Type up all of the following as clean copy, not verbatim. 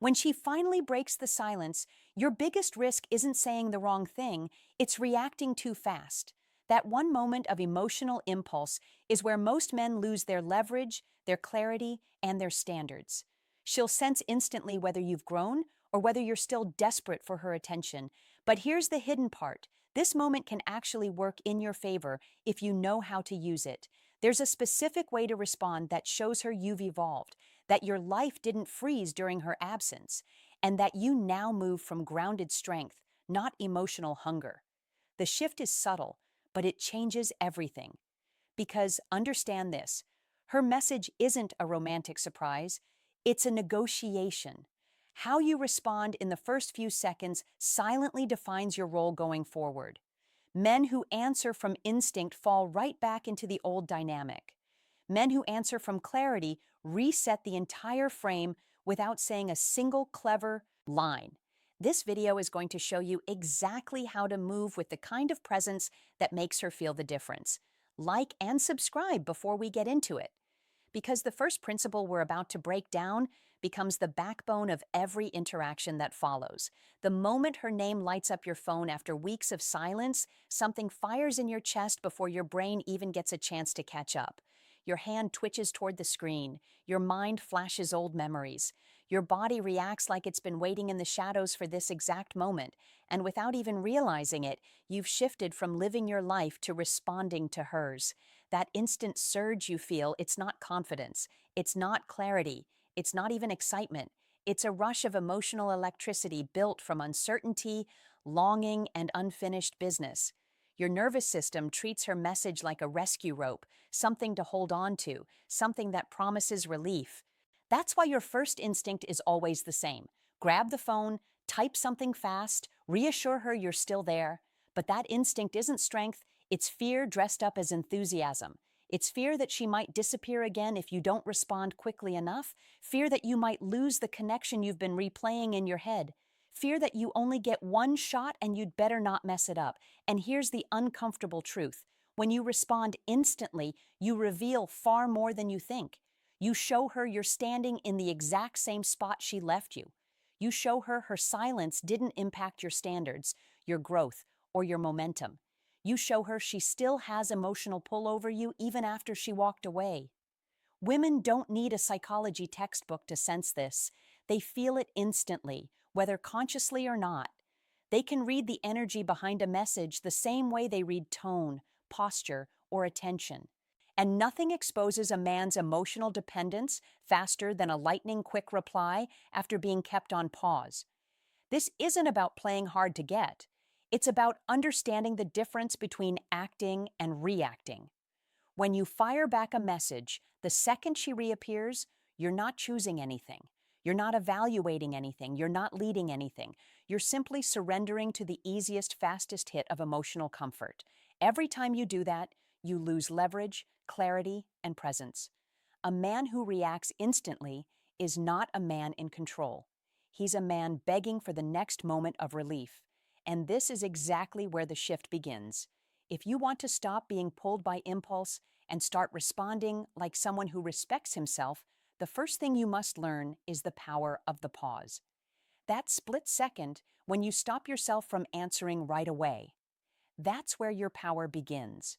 When she finally breaks the silence, your biggest risk isn't saying the wrong thing, it's reacting too fast. That one moment of emotional impulse is where most men lose their leverage, their clarity, and their standards. She'll sense instantly whether you've grown or whether you're still desperate for her attention. But here's the hidden part. This moment can actually work in your favor if you know how to use it. There's a specific way to respond that shows her you've evolved, that your life didn't freeze during her absence, and that you now move from grounded strength, not emotional hunger. The shift is subtle, but it changes everything. Because understand this, her message isn't a romantic surprise, it's a negotiation. How you respond in the first few seconds silently defines your role going forward. Men who answer from instinct fall right back into the old dynamic. Men who answer from clarity reset the entire frame without saying a single clever line. This video is going to show you exactly how to move with the kind of presence that makes her feel the difference. Like and subscribe before we get into it, because the first principle we're about to break down becomes the backbone of every interaction that follows. The moment her name lights up your phone after weeks of silence, something fires in your chest before your brain even gets a chance to catch up. Your hand twitches toward the screen. Your mind flashes old memories. Your body reacts like it's been waiting in the shadows for this exact moment, and without even realizing it, you've shifted from living your life to responding to hers. That instant surge you feel, it's not confidence, it's not clarity, it's not even excitement. It's a rush of emotional electricity built from uncertainty, longing, and unfinished business. Your nervous system treats her message like a rescue rope, something to hold on to, something that promises relief. That's why your first instinct is always the same. Grab the phone, type something fast, reassure her you're still there. But that instinct isn't strength, it's fear dressed up as enthusiasm. It's fear that she might disappear again if you don't respond quickly enough, fear that you might lose the connection you've been replaying in your head, fear that you only get one shot and you'd better not mess it up. And here's the uncomfortable truth. When you respond instantly, you reveal far more than you think. You show her you're standing in the exact same spot she left you. You show her her silence didn't impact your standards, your growth, or your momentum. You show her she still has emotional pull over you even after she walked away. Women don't need a psychology textbook to sense this. They feel it instantly, whether consciously or not. They can read the energy behind a message the same way they read tone, posture, or attention. And nothing exposes a man's emotional dependence faster than a lightning-quick reply after being kept on pause. This isn't about playing hard to get. It's about understanding the difference between acting and reacting. When you fire back a message, the second she reappears, you're not choosing anything. You're not evaluating anything. You're not leading anything. You're simply surrendering to the easiest, fastest hit of emotional comfort. Every time you do that, you lose leverage, clarity, and presence. A man who reacts instantly is not a man in control. He's a man begging for the next moment of relief. And this is exactly where the shift begins. If you want to stop being pulled by impulse and start responding like someone who respects himself, the first thing you must learn is the power of the pause. That split second when you stop yourself from answering right away. That's where your power begins.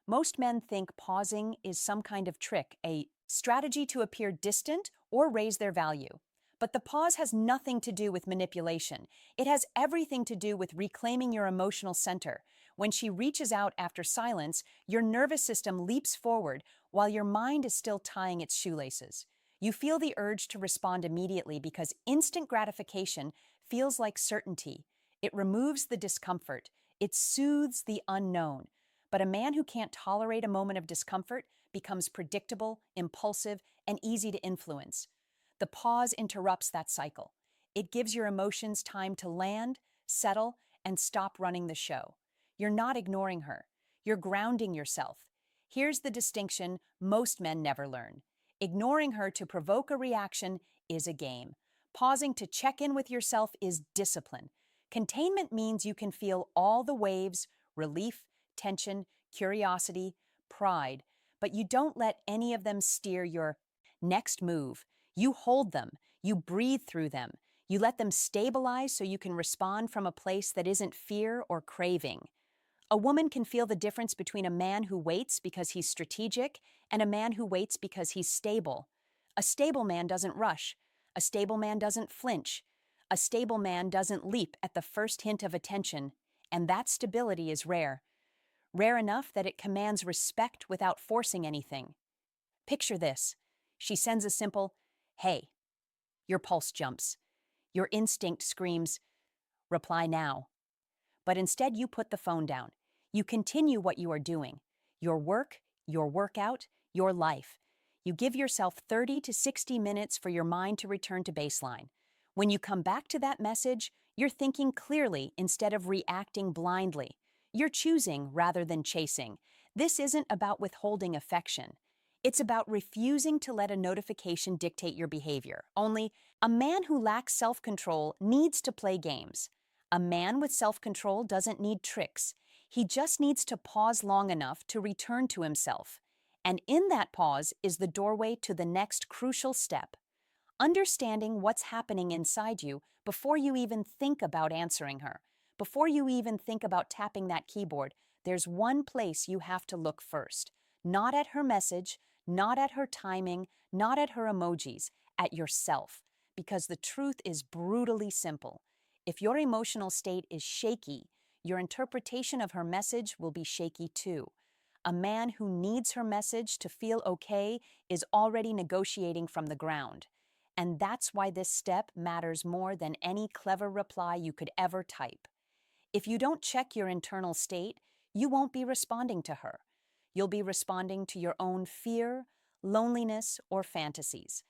Most men think pausing is some kind of trick, a strategy to appear distant or raise their value. But the pause has nothing to do with manipulation. It has everything to do with reclaiming your emotional center. When she reaches out after silence, your nervous system leaps forward while your mind is still tying its shoelaces. You feel the urge to respond immediately because instant gratification feels like certainty. It removes the discomfort. It soothes the unknown. But a man who can't tolerate a moment of discomfort becomes predictable, impulsive, and easy to influence. The pause interrupts that cycle. It gives your emotions time to land, settle, and stop running the show. You're not ignoring her. You're grounding yourself. Here's the distinction most men never learn. Ignoring her to provoke a reaction is a game. Pausing to check in with yourself is discipline. Containment means you can feel all the waves, relief, tension, curiosity, pride, but you don't let any of them steer your next move. You hold them. You breathe through them. You let them stabilize so you can respond from a place that isn't fear or craving. A woman can feel the difference between a man who waits because he's strategic and a man who waits because he's stable. A stable man doesn't rush. A stable man doesn't flinch. A stable man doesn't leap at the first hint of attention, and that stability is rare. Rare enough that it commands respect without forcing anything. Picture this. She sends a simple, "Hey." Your pulse jumps. Your instinct screams, "Reply now." But instead you put the phone down. You continue what you are doing. Your work, your workout, your life. You give yourself 30 to 60 minutes for your mind to return to baseline. When you come back to that message, you're thinking clearly instead of reacting blindly. You're choosing rather than chasing. This isn't about withholding affection. It's about refusing to let a notification dictate your behavior. Only, a man who lacks self-control needs to play games. A man with self-control doesn't need tricks. He just needs to pause long enough to return to himself. And in that pause is the doorway to the next crucial step. Understanding what's happening inside you before you even think about answering her. Before you even think about tapping that keyboard, there's one place you have to look first. Not at her message, not at her timing, not at her emojis, at yourself. Because the truth is brutally simple. If your emotional state is shaky, your interpretation of her message will be shaky too. A man who needs her message to feel okay is already negotiating from the ground. And that's why this step matters more than any clever reply you could ever type. If you don't check your internal state, you won't be responding to her. You'll be responding to your own fear, loneliness, or fantasies.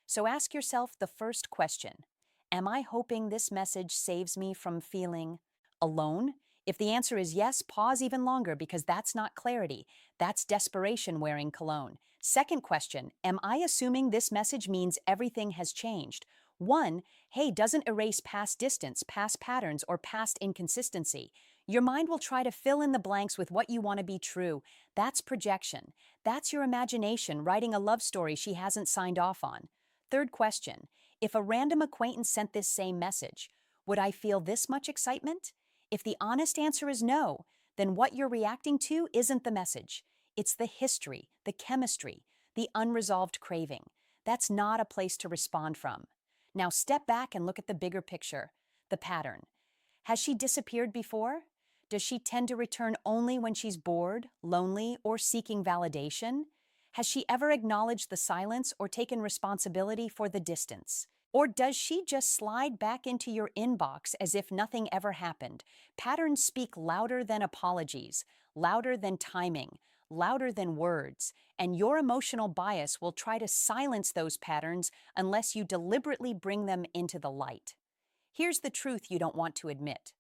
So ask yourself the first question. Am I hoping this message saves me from feeling alone? If the answer is yes, pause even longer because that's not clarity. That's desperation wearing cologne. Second question, am I assuming this message means everything has changed? One, hey, doesn't erase past distance, past patterns, or past inconsistency. Your mind will try to fill in the blanks with what you want to be true. That's projection. That's your imagination writing a love story she hasn't signed off on. Third question, if a random acquaintance sent this same message, would I feel this much excitement? If the honest answer is no, then what you're reacting to isn't the message. It's the history, the chemistry, the unresolved craving. That's not a place to respond from. Now step back and look at the bigger picture, the pattern. Has she disappeared before? Does she tend to return only when she's bored, lonely, or seeking validation? Has she ever acknowledged the silence or taken responsibility for the distance? Or does she just slide back into your inbox as if nothing ever happened? Patterns speak louder than apologies, louder than timing, louder than words, and your emotional bias will try to silence those patterns unless you deliberately bring them into the light. Here's the truth you don't want to admit.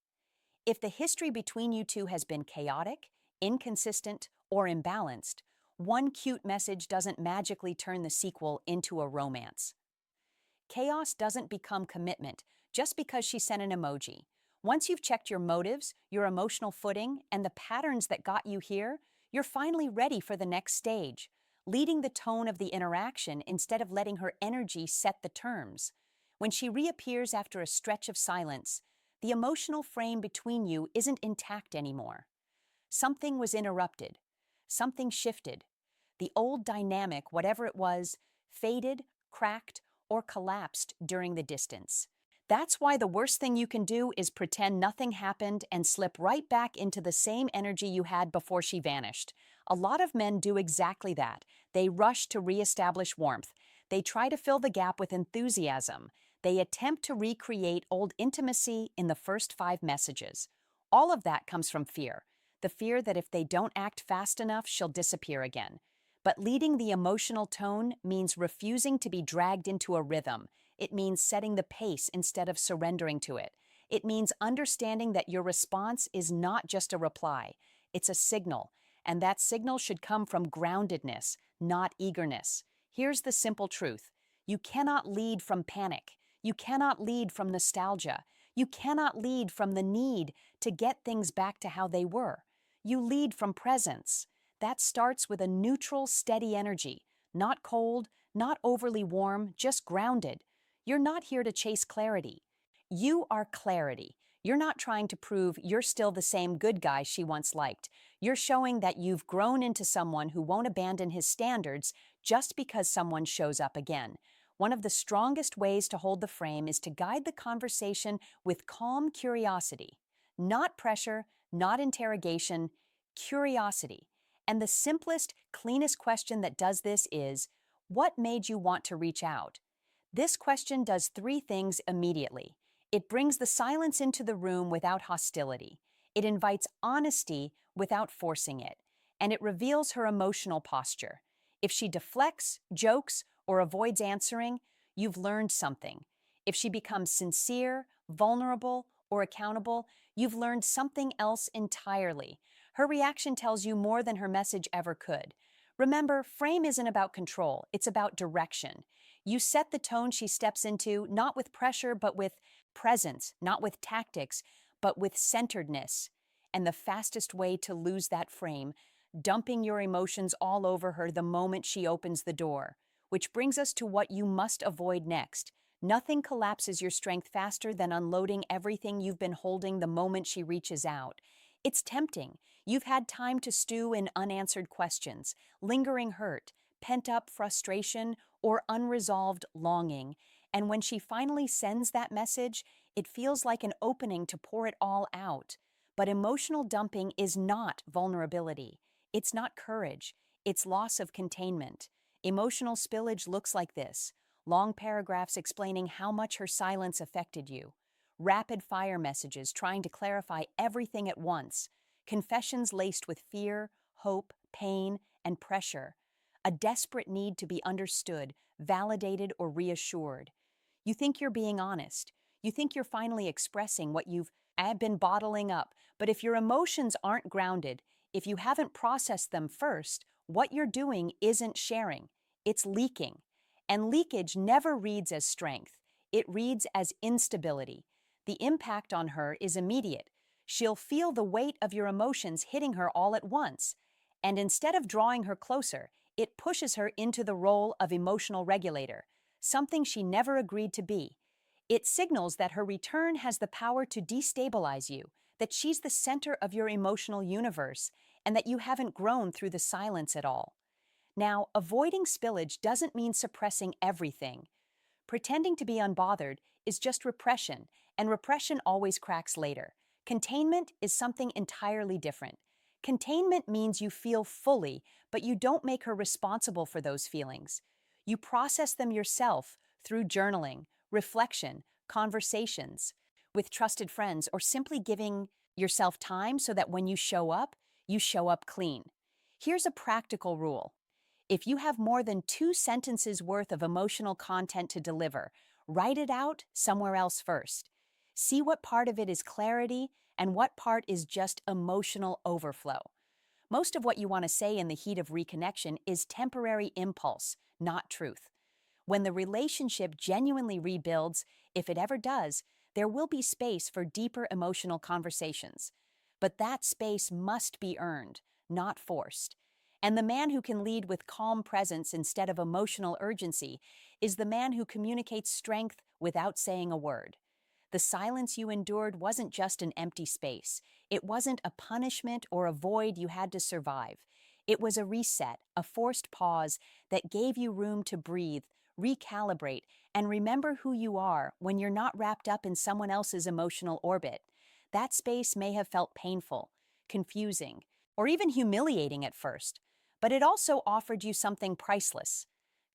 If the history between you two has been chaotic, inconsistent, or imbalanced, one cute message doesn't magically turn the sequel into a romance. Chaos doesn't become commitment just because she sent an emoji. Once you've checked your motives, your emotional footing, and the patterns that got you here, you're finally ready for the next stage, leading the tone of the interaction instead of letting her energy set the terms. When she reappears after a stretch of silence, the emotional frame between you isn't intact anymore. Something was interrupted. Something shifted. The old dynamic, whatever it was, faded, cracked, or collapsed during the distance. That's why the worst thing you can do is pretend nothing happened and slip right back into the same energy you had before she vanished. A lot of men do exactly that. They rush to reestablish warmth. They try to fill the gap with enthusiasm. They attempt to recreate old intimacy in the first 5 messages. All of that comes from fear. The fear that if they don't act fast enough, she'll disappear again. But leading the emotional tone means refusing to be dragged into a rhythm. It means setting the pace instead of surrendering to it. It means understanding that your response is not just a reply. It's a signal, and that signal should come from groundedness, not eagerness. Here's the simple truth. You cannot lead from panic. You cannot lead from nostalgia. You cannot lead from the need to get things back to how they were. You lead from presence. That starts with a neutral, steady energy, not cold, not overly warm, just grounded. You're not here to chase clarity. You are clarity. You're not trying to prove you're still the same good guy she once liked. You're showing that you've grown into someone who won't abandon his standards just because someone shows up again. One of the strongest ways to hold the frame is to guide the conversation with calm curiosity. Not pressure, not interrogation, curiosity. And the simplest, cleanest question that does this is, what made you want to reach out? This question does three things immediately. It brings the silence into the room without hostility. It invites honesty without forcing it. And it reveals her emotional posture. If she deflects, jokes, or avoids answering, you've learned something. If she becomes sincere, vulnerable, or accountable, you've learned something else entirely. Her reaction tells you more than her message ever could. Remember, frame isn't about control, it's about direction. You set the tone she steps into, not with pressure, but with presence, not with tactics, but with centeredness. And the fastest way to lose that frame, dumping your emotions all over her the moment she opens the door. Which brings us to what you must avoid next. Nothing collapses your strength faster than unloading everything you've been holding the moment she reaches out. It's tempting. You've had time to stew in unanswered questions, lingering hurt, pent-up frustration, or unresolved longing. And when she finally sends that message, it feels like an opening to pour it all out. But emotional dumping is not vulnerability. It's not courage. It's loss of containment. Emotional spillage looks like this: long paragraphs explaining how much her silence affected you, rapid-fire messages trying to clarify everything at once, confessions laced with fear, hope, pain, and pressure, a desperate need to be understood, validated, or reassured. You think you're being honest. You think you're finally expressing what you've been bottling up. But if your emotions aren't grounded, if you haven't processed them first, what you're doing isn't sharing. It's leaking. And leakage never reads as strength. It reads as instability. The impact on her is immediate. She'll feel the weight of your emotions hitting her all at once. And instead of drawing her closer, it pushes her into the role of emotional regulator, something she never agreed to be. It signals that her return has the power to destabilize you, that she's the center of your emotional universe, and that you haven't grown through the silence at all. Now, avoiding spillage doesn't mean suppressing everything. Pretending to be unbothered is just repression, and repression always cracks later. Containment is something entirely different. Containment means you feel fully, but you don't make her responsible for those feelings. You process them yourself through journaling, reflection, conversations with trusted friends, or simply giving yourself time so that when you show up clean. Here's a practical rule. If you have more than 2 sentences worth of emotional content to deliver, write it out somewhere else first. See what part of it is clarity and what part is just emotional overflow. Most of what you want to say in the heat of reconnection is temporary impulse, not truth. When the relationship genuinely rebuilds, if it ever does, there will be space for deeper emotional conversations. But that space must be earned, not forced. And the man who can lead with calm presence instead of emotional urgency is the man who communicates strength without saying a word. The silence you endured wasn't just an empty space. It wasn't a punishment or a void you had to survive. It was a reset, a forced pause that gave you room to breathe, recalibrate, and remember who you are when you're not wrapped up in someone else's emotional orbit. That space may have felt painful, confusing, or even humiliating at first, but it also offered you something priceless: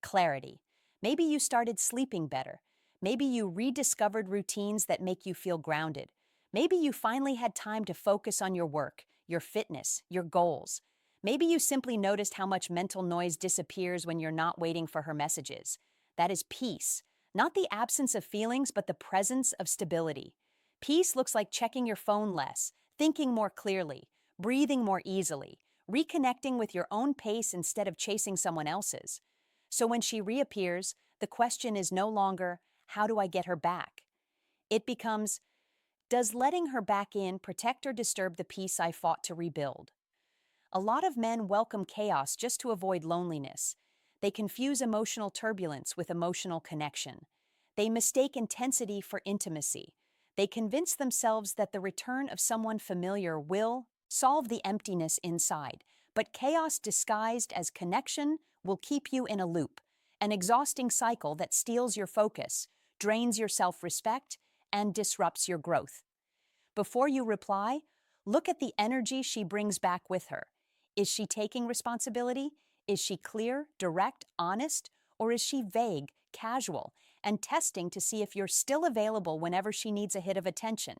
clarity. Maybe you started sleeping better. Maybe you rediscovered routines that make you feel grounded. Maybe you finally had time to focus on your work, your fitness, your goals. Maybe you simply noticed how much mental noise disappears when you're not waiting for her messages. That is peace. Not the absence of feelings, but the presence of stability. Peace looks like checking your phone less, thinking more clearly, breathing more easily, reconnecting with your own pace instead of chasing someone else's. So when she reappears, the question is no longer, how do I get her back? It becomes, does letting her back in protect or disturb the peace I fought to rebuild? A lot of men welcome chaos just to avoid loneliness. They confuse emotional turbulence with emotional connection. They mistake intensity for intimacy. They convince themselves that the return of someone familiar will solve the emptiness inside, but chaos disguised as connection will keep you in a loop, an exhausting cycle that steals your focus, drains your self-respect, and disrupts your growth. Before you reply, look at the energy she brings back with her. Is she taking responsibility? Is she clear, direct, honest? Or is she vague, casual, and testing to see if you're still available whenever she needs a hit of attention?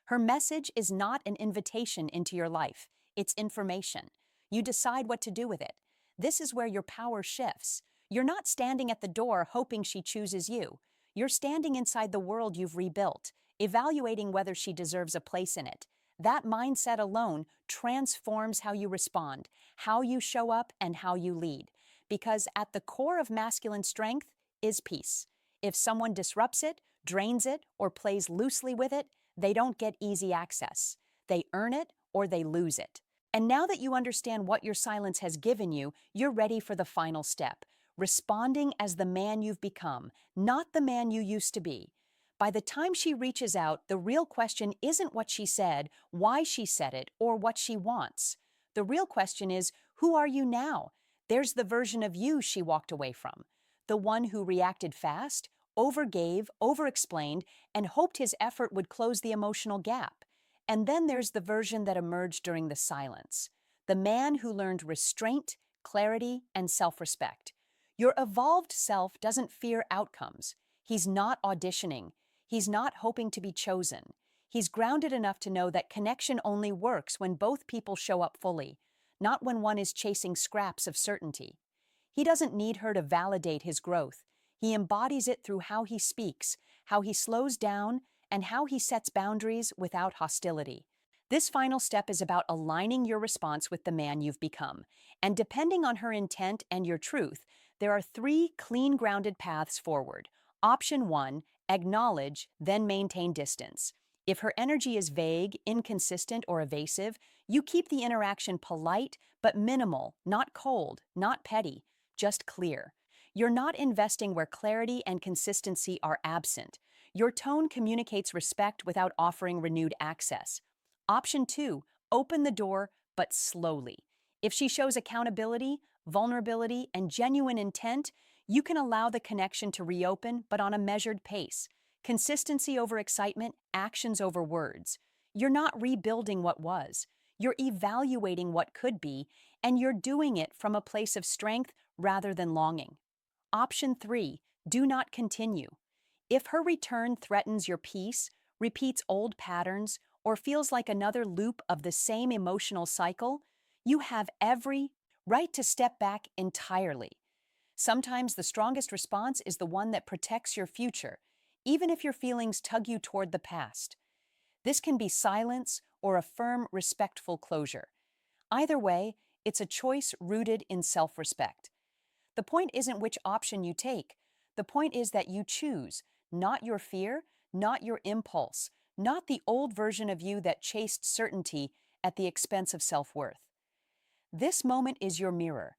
Her message is not an invitation into your life, it's information. You decide what to do with it. This is where your power shifts. You're not standing at the door hoping she chooses you. You're standing inside the world you've rebuilt, evaluating whether she deserves a place in it. That mindset alone transforms how you respond, how you show up, and how you lead. Because at the core of masculine strength is peace. If someone disrupts it, drains it, or plays loosely with it, they don't get easy access. They earn it or they lose it. And now that you understand what your silence has given you, you're ready for the final step, responding as the man you've become, not the man you used to be. By the time she reaches out, the real question isn't what she said, why she said it, or what she wants. The real question is, who are you now? There's the version of you she walked away from. The one who reacted fast, overgave, overexplained, and hoped his effort would close the emotional gap. And then there's the version that emerged during the silence. The man who learned restraint, clarity, and self-respect. Your evolved self doesn't fear outcomes. He's not auditioning. He's not hoping to be chosen. He's grounded enough to know that connection only works when both people show up fully, not when one is chasing scraps of certainty. He doesn't need her to validate his growth. He embodies it through how he speaks, how he slows down, and how he sets boundaries without hostility. This final step is about aligning your response with the man you've become. And depending on her intent and your truth, there are three clean, grounded paths forward. Option 1, acknowledge, then maintain distance. If her energy is vague, inconsistent, or evasive, you keep the interaction polite but minimal, not cold, not petty, just clear. You're not investing where clarity and consistency are absent. Your tone communicates respect without offering renewed access. Option 2, open the door, but slowly. If she shows accountability, vulnerability, and genuine intent, you can allow the connection to reopen, but on a measured pace. Consistency over excitement, actions over words. You're not rebuilding what was. You're evaluating what could be, and you're doing it from a place of strength rather than longing. Option 3, do not continue. If her return threatens your peace, repeats old patterns, or feels like another loop of the same emotional cycle, you have every right to step back entirely. Sometimes the strongest response is the one that protects your future, even if your feelings tug you toward the past. This can be silence or a firm, respectful closure. Either way, it's a choice rooted in self-respect. The point isn't which option you take. The point is that you choose, not your fear, not your impulse, not the old version of you that chased certainty at the expense of self-worth. This moment is your mirror.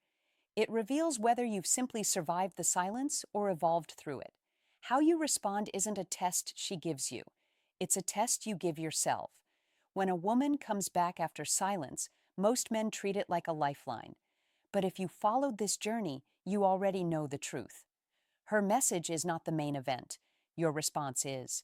It reveals whether you've simply survived the silence or evolved through it. How you respond isn't a test she gives you. It's a test you give yourself. When a woman comes back after silence, most men treat it like a lifeline. But if you followed this journey, you already know the truth. Her message is not the main event. Your response is.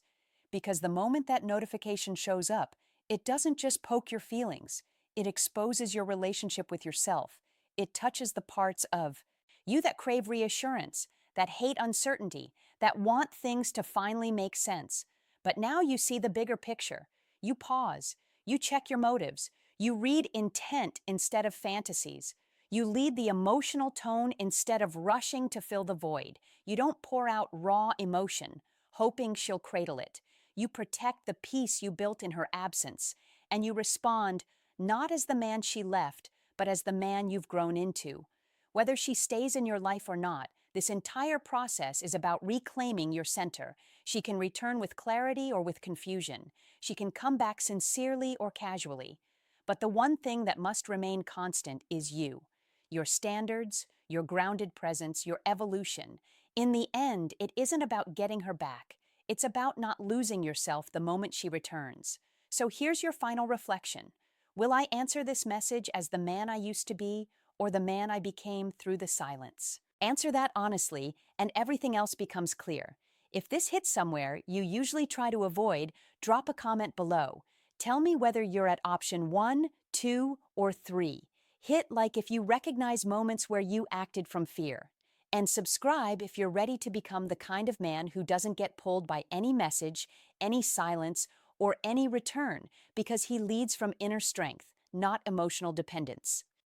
Because the moment that notification shows up, it doesn't just poke your feelings. It exposes your relationship with yourself. It touches the parts of you that crave reassurance, that hate uncertainty, that want things to finally make sense. But now you see the bigger picture. You pause. You check your motives. You read intent instead of fantasies. You lead the emotional tone instead of rushing to fill the void. You don't pour out raw emotion, hoping she'll cradle it. You protect the peace you built in her absence, and you respond not as the man she left, but as the man you've grown into. Whether she stays in your life or not, this entire process is about reclaiming your center. She can return with clarity or with confusion. She can come back sincerely or casually. But the one thing that must remain constant is you. Your standards, your grounded presence, your evolution. In the end, it isn't about getting her back. It's about not losing yourself the moment she returns. So here's your final reflection. Will I answer this message as the man I used to be or the man I became through the silence? Answer that honestly, and everything else becomes clear. If this hits somewhere you usually try to avoid, drop a comment below. Tell me whether you're at option 1, 2, or 3. Hit like if you recognize moments where you acted from fear. And subscribe if you're ready to become the kind of man who doesn't get pulled by any message, any silence, or any return, because he leads from inner strength, not emotional dependence.